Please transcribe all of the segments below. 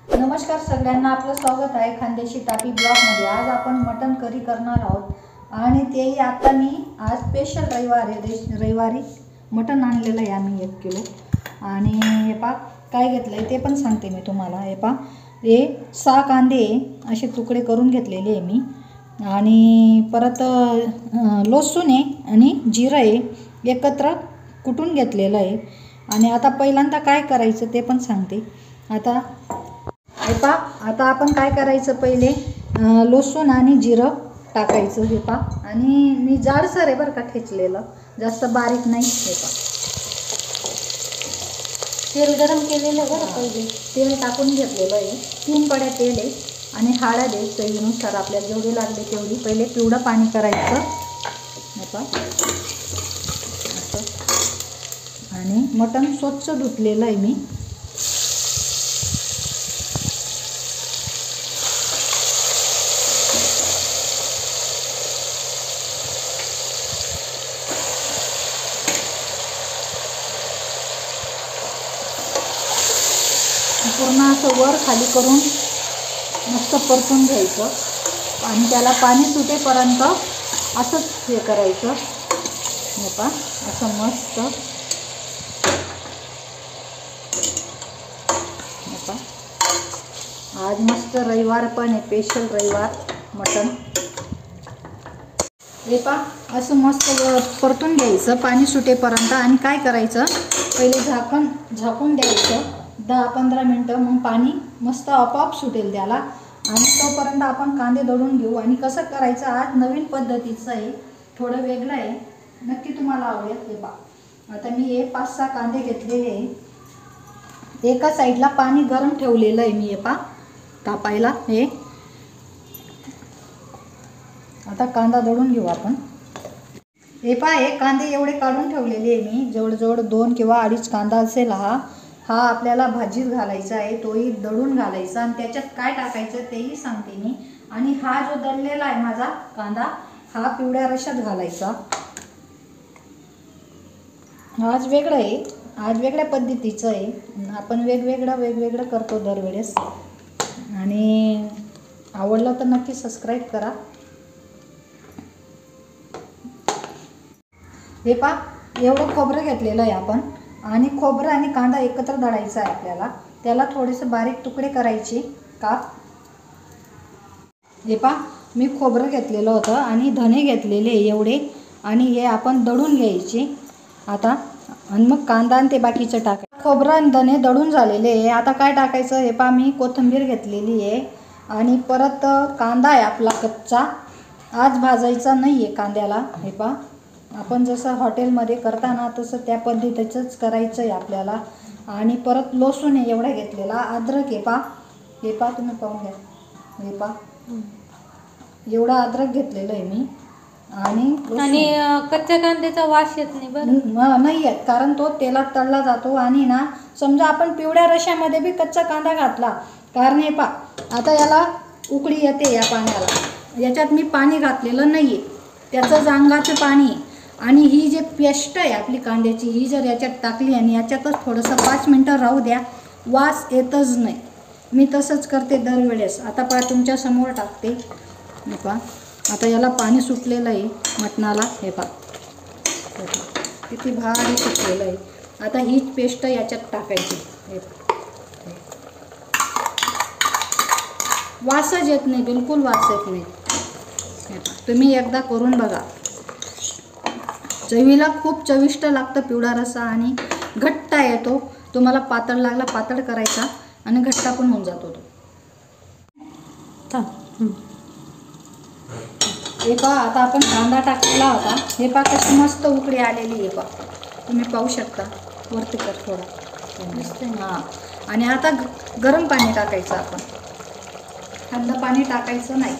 नमस्कार सगळ्यांना, आपलं स्वागत आहे खानदेशी तापी ब्लॉगमध्ये। आज आपण मटन करी करणार आहोत आणि तेही आता मी आज स्पेशल रविवारी मटन आणलेलं आहे आम्ही 1 किलो। आणि हे पा काय घेतलं आहे ते पण सांगते मी तुम्हाला। हे पा हे 6 कांदे असे तुकडे करून घेतलेले आहे मी, आणि परत लसूण आहे आणि जिरं आहे एकत्र कुटून घेतलेलं आहे। आणि आता पहिल्यांदा काय करायचं ते पण सांगते। आता आपण काय करायचं, पहिले लसूण आणि जिरं टाकायचं। हे पा आणि मी जाडसर आहे बरं का ठेचलेलं, जास्त बारीक नाही। हे पा तेल गरम केलेलं बरं, पहिले तेल टाकून घेतलेलं आहे। 3 पड्या तेल आहे आणि हळद आहे चवीनुसार, आपल्याला जेवढी लागली तेवढी। पहिले पिवळं पाणी करायचं। हे पा असं, आणि मटण स्वच्छ धुतलेलं आहे मी। पूर्ण असं वर खाली करून मस्त परतून घ्यायचं आणि त्याला पाणी सुटेपर्यंत असंच हे करायचं। हे पा असं मस्त। हे पा आज मस्त रविवार पण आहे, स्पेशल रविवार मटन। हे पा असं मस्त परतून घ्यायचं पाणी सुटेपर्यंत। आणि काय करायचं, पहिले झाकून द्यायचं 10-15 मिनटं, मग पाणी मस्त आपोआप सुटेल त्याला। आणि तोपर्यंत आपण कांदे दळून घेऊ। आणि कसं करायचं आज नवीन पद्धतीचं आहे, थोडं वेगळं आहे, नक्की तुम्हाला आवडेल। हे पा आता मी हे 5-6 कांदे घेतलेले आहे। एका साईडला पाणी गरम ठेवलेलं आहे मी, हे पा तापायला। हे आता कांदा दळून घेऊ आपण। हे पा हे कांदे एवढे काढून ठेवलेले आहे मी, जवळजवळ 2 किंवा 2.5 कांदा असेल हा आपल्याला भाजीत घालायचा आहे, तोही दळून घालायचा। आणि त्याच्यात काय टाकायचं तेही सांगते मी। आणि हा जो दळलेला आहे माझा कांदा, हा पिवळ्या रश्यात घालायचा। आज वेगळं आहे, आज वेगळ्या पद्धतीचं आहे, आपण वेगवेगळं करतो दरवेळेस। आणि आवडलं तर नक्की सबस्क्राईब करा। हे पा एवढं खोबरं घेतलेलं आहे आपण, आणि खोबरं आणि कांदा एकत्र दळायचा आहे आपल्याला। त्याला थोडेसे बारीक तुकडे करायचे काप। हे पा मी खोबरं घेतलेलं होतं आणि धने घेतलेले एवढे, आणि हे आपण दळून घ्यायचे आता। आणि मग कांदा आणि ते बाकीचं टाका। खोबरं आणि धने दळून झालेले आहे। आता काय टाकायचं, हे पा मी कोथिंबीर घेतलेली आहे, आणि परत कांदा आहे आपला कच्चा, आज भाजायचा नाही आहे कांद्याला। हे पा आपण जसं हॉटेलमध्ये करताना तसं त्या पद्धतीचंच करायचं आहे आपल्याला। आणि परत लसूण आहे एवढा घेतलेला, अद्रक आहे पा, हे पा तुम्ही पाहून घ्या। हे पा एवढा अद्रक घेतलेलं आहे मी। आणि कच्च्या कांद्याचा वास येत नाही बरं, नाही येत, कारण तो तेलात तळला जातो। आणि ना समजा आपण पिवळ्या रश्यामध्ये बी कच्चा कांदा घातला, कारण हे पा आता याला उकळी येते या पाण्याला, याच्यात मी पाणी घातलेलं नाही आहे, त्याचं जांगाचं पाणी। आणि ही जे पेस्ट आहे आपली कांद्याची, ही जर याच्यात टाकली आणि याच्यातच थोडंसं 5 मिनटं राहू द्या, वास येतच नाही। मी तसंच करते दरवेळेस। आता पा तुमच्या समोर टाकते। हे पा आता याला पाणी सुटलेलं आहे मटणाला। हे पा किती भारी सुटलेलं आहे। आता ही पेस्ट याच्यात टाकायची। हे वासच येत नाही, बिलकुल वास येत नाही। हे पा तुम्ही एकदा करून बघा, चवीला खूप चविष्ट लागतं पिवळा रस्सा। आणि घट्ट येतो, तुम्हाला पातळ लागला पातळ करायचा, आणि घट्टा पण होऊन जातो तो। हे पा आता आपण कांदा टाकलेला होता, हे पा कशी मस्त उकळी आलेली आहे पा, तुम्ही पाहू शकता। वरती कर थोडा, हां। आणि आता गरम पाणी टाकायचं आपण, थंड पाणी टाकायचं नाही।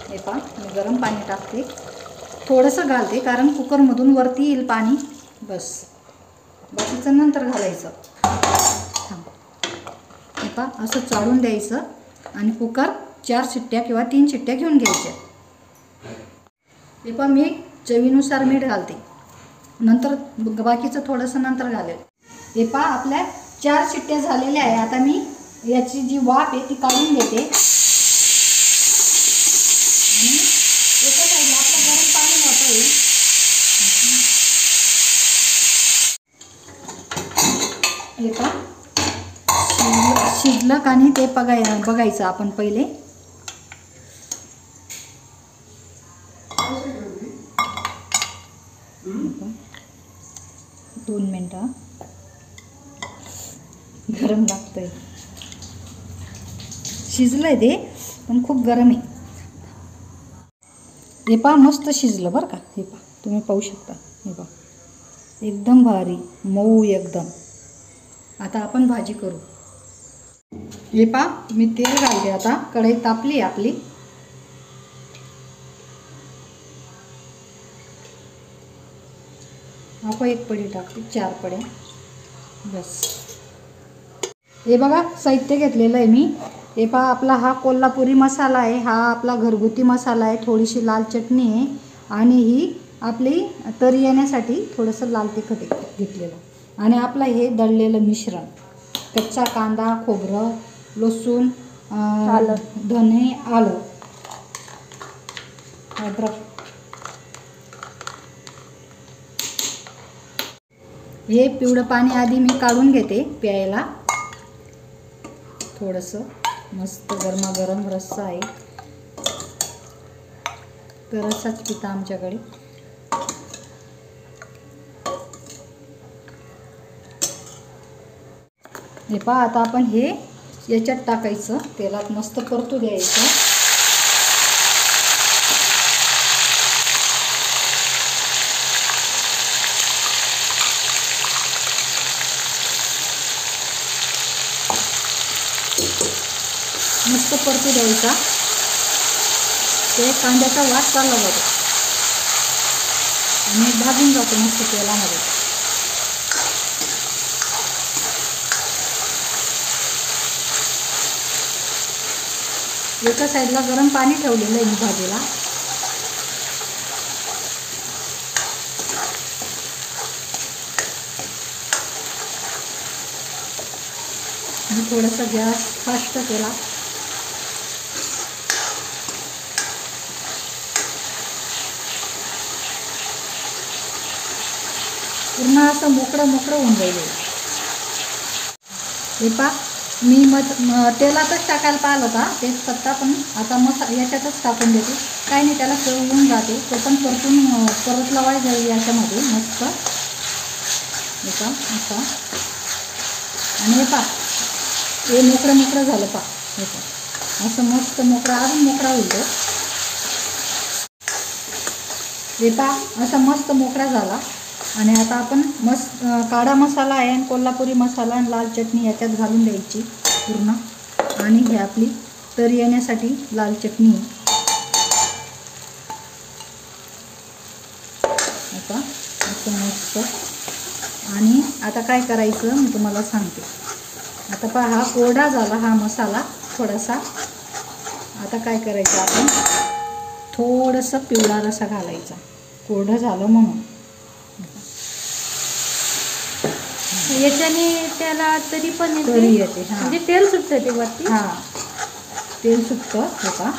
हे पा मी गरम पाणी टाकते, थोडंसं घालते, कारण कुकरमधून वरती येईल पाणी, बस बाकीचं नंतर घालायचं। हे पा असं चाळून द्यायचं, आणि कुकर 4 शिट्ट्या किंवा 3 शिट्ट्या घेऊन घ्यायच्या। हे पा मी चवीनुसार मीठ घालते, नंतर बाकीचं थोडंसं नंतर घालेल। हे पा आपल्या 4 शिट्ट्या झालेल्या आहे। आता मी याची जी वाफ आहे ती काढून घेते आणि एका साईडला आपलं गरम पाणी होतं हे का शिजलं का नाही ते बघायचं आपण पहिले. दोन मिनटं गरम लागतंय. शिजलंय ते पण खूप गरम आहे. हे पहा मस्त शिजलं बरं का. हे पहा तुम्ही पाहू शकता. हे पहा एकदम भारी मऊ एकदम. आता आपण भाजी करू. हे पहा मी तेल घालते आता. कढई तापली आपली. आपण एक पडी टाकते 4 पड्या बस. हे बघा साहित्य घेतलेलं आहे मी. हे पहा आपला हा कोल्हापुरी मसाला आहे. हा आपला घरगुती मसाला आहे. थोडीशी लाल चटणी आहे आणि ही आपली तरी येण्यासाठी थोडंसं लाल तिखट घेतलेलं आणि आपलं हे दळलेलं मिश्रण. कच्चा कांदा, खोबरं, लसूण, धने, आलं, अद्रक. हे पिवळं पाणी आधी मी काढून घेते प्यायला. थोडंसं मस्त गरमागरम रस्सा आहे. तर रस्साच पिता आमच्याकडे. हे पहा आता आपण हे याच्यात टाकायचं. तेलात मस्त परतू द्यायचं. मस्त परतू द्यायचा. ते कांद्याचा वास चालला जातो आणि भाजून जातो मस्त तेलामध्ये. एका साईडला गरम पाणी ठेवलेलं आहे मी भाजीला. मी थोडासा गॅस फास्ट केला. पूर्ण असं मोकळं होऊन जाईल. हे पहा मी तेलातच टाकायला पाहिलं होता तेजपत्ता, पण आता याच्यातच टाकून देते. काही नाही त्याला होऊन जाते. तो पण परत लावायला जाईल याच्यामध्ये मस्त. हे पहा असा. आणि हे पहा हे मोकळं झालं पहा. हे पहा असं मस्त अजून मोकळा होईल तो. हे पहा असा मस्त मोकळा झाला. आणि आता आपण मस्त काळा मसाला आहे आणि कोल्हापुरी मसाला आणि लाल चटणी याच्यात घालून द्यायची पूर्ण. आणि ही आपली तरी येण्यासाठी लाल चटणी. आता असं मस्त. आणि आता काय करायचं मी तुम्हाला सांगते. आता पहा हा कोरडा झाला हा मसाला थोडासा. आता काय करायचं आपण थोडंसं पिवळा रसा घालायचा. कोरडं झालं म्हणून. याच्याने त्याला तरी पण येते. म्हणजे तेल सुटतं ते वरती. हां तेल सुटतं. हे का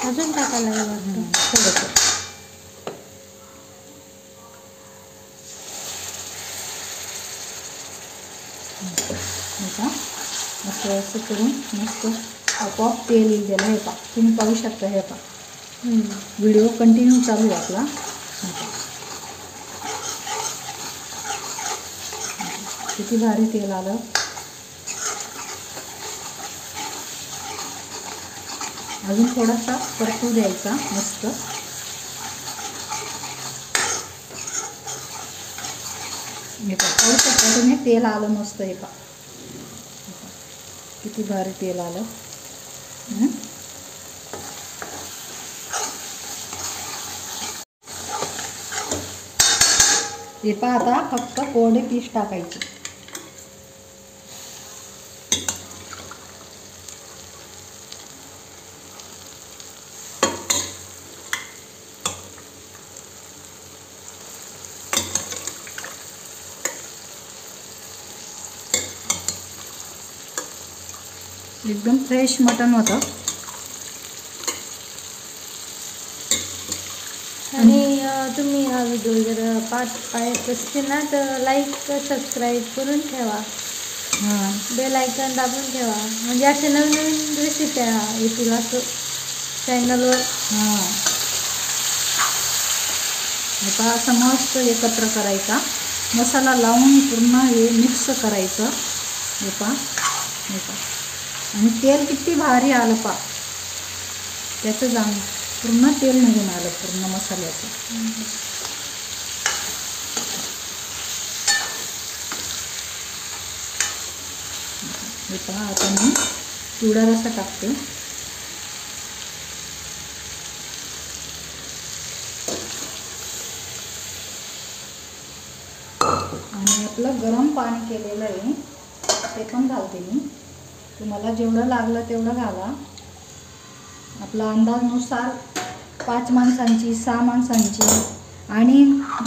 अजून टाकायला लागेल थोडंसं. असं करून मस्त आपोआप तेल येईल त्याला. हे पहा तुम्ही पाहू शकता. हे पहा व्हिडिओ कंटिन्यू चालू आहे आपला. किती भारी तेल आलं. अजून थोडासा परतू द्यायचा मस्त. हे पहा पाहू शकता तुम्ही तेल आलं मस्त. हे पहा किती भारी तेल आलं. हे पहा आता फक्त कोरडे पीस टाकायचे. एकदम फ्रेश मटण होतं. आणि तुम्ही हा व्हिडिओ जर पाहत असतील ना तर लाईक सबस्क्राईब करून ठेवा. हां बेल आयकॉन दाबून ठेवा म्हणजे असे नवीन नवीन रेसिप्या येतील असं चॅनलवर. हां आता असं मस्त एकत्र करायचा, मसाला लावून पूर्ण हे मिक्स करायचं. हे पहा आणि तेल किती भारी आलं पहा, त्याचं जाण पूर्ण तेल निघून आलं पूर्ण मसाल्याचं. हे पहा आता मी पिवळा रस्सा टाकते. आणि आपलं गरम पाणी केलेलं आहे ते पण घालते मी. तुम्हाला जेवढं लागलं तेवढं घाला. आपला अंदाजनुसार 5 माणसांची 6 माणसांची आणि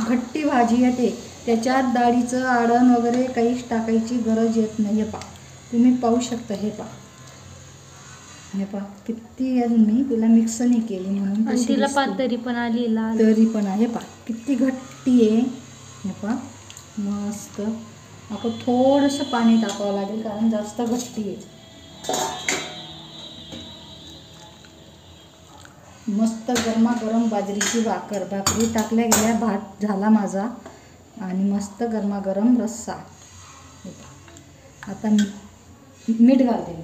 घट्टी भाजी येते, त्याच्यात डाळीचं आडण वगैरे काहीच टाकायची गरज येत नाही. हे पहा तुम्ही पाहू शकता. हे पहा किती अजून मी तिला मिक्स नाही केली म्हणून आणि तशी तिला दिसते. पातळी पण आली लाल. तरी पण आहे पहा किती घट्टी आहे. हे पहा मस्त. आपण थोडंसं पाणी टाकावं लागेल कारण जास्त घट्टी आहे. मस्त गरमागरम बाजरीची भाकरी टाकल्या गेल्या, भात झाला माझा आणि मस्त गरमागरम रस्सा. आता मीठ घालते मी.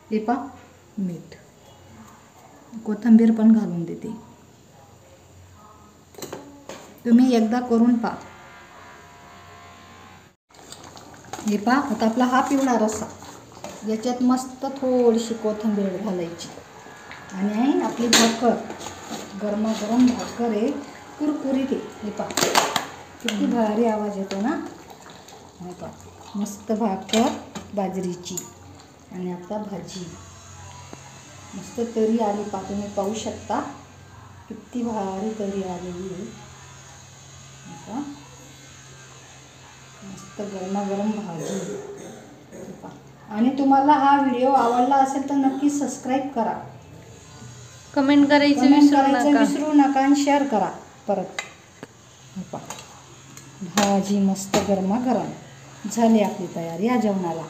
हे पहा मीठ, कोथिंबीर पण घालून देते. तुम्ही एकदा करून पहा. हे पहा आता आपला हा पिवळा रस्सा, याच्यात मस्त थोडीशी कोथिंबीर घालायची आणि आपली भाकर, गरमागरम भाकर आहे, कुरकुरीत आहे. हे पहा किती भारी आवाज येतो ना. हे पहा मस्त भाकर बाजरीची आणि आता भाजी मस्त तरी आली पहा. तुम्ही पाहू शकता किती भारी तरी आलेली आहे. मस्त गरमागरम भाजी. आणि तुम्हाला हा व्हिडिओ आवडला असेल तर नक्की सबस्क्राईब करा, कमेंट करायचं विसरू नका आणि शेअर करा परत. भाजी मस्त गरमागरम झाली आपली तयारी या जेवणाला.